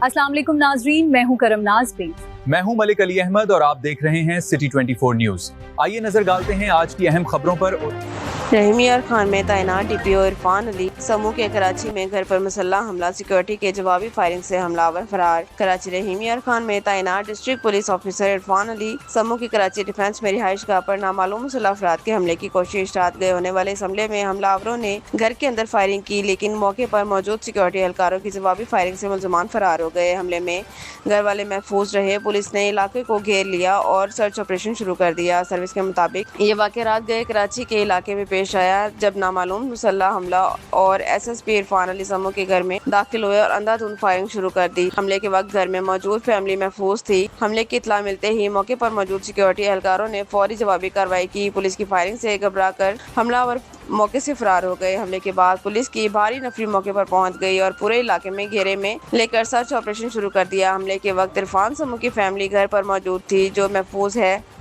अस्सलाम वालेकुम नाजरीन, मैं हूं करम नाज प्लीज। मैं हूं मलिक अली अहमद और आप देख रहे हैं सिटी 24 न्यूज। आइए नजर डालते हैं आज की अहम खबरों पर। रहीम यार खान में तैनात डीपीओ इरफान अली समूह के कराची में घर पर मुसल्ला हमला, सिक्योरिटी के जवाबी फायरिंग से हमलावर फरार। कराची रहीम यार खान में तैनात district police officer Irfan Ali समूह की कराची डिफेंस में रिहाइश गाह पर नामालूम मुसल्ला अफराद के हमले की कोशिश। रात गए होने वाले इस हमले में हमलावरों ने घर के अंदर फायरिंग की, लेकिन मौके पर मौजूद सिक्योरिटी एहलकारों की जवाबी फायरिंग से मुलजमान फरार हो गए। हमले में घर वाले महफूज रहे। पुलिस ने इलाके को घेर लिया और सर्च ऑपरेशन शुरू कर दिया। सर्विस के मुताबिक ये वाक़या रात गए कराची के इलाके में पेश आया, जब नामालूम मुसल्ला हमला और एसएसपी इरफान अली समूह के घर में दाखिल हुए और अंधाधुंध फायरिंग शुरू कर दी। हमले के वक्त घर में मौजूद फैमिली महफूज थी। हमले की इत्तला मिलते ही मौके पर मौजूद सिक्योरिटी एहलकारों ने फौरी जवाबी कार्रवाई की। पुलिस की फायरिंग से घबराकर हमलावर मौके से फरार हो गए। हमले के बाद पुलिस की भारी नफरी मौके पर पहुंच गई और पूरे इलाके में घेरे में लेकर सर्च ऑपरेशन शुरू कर दिया। हमले के वक्त इरफान समूह की फैमिली घर पर मौजूद थी, जो महफूज है।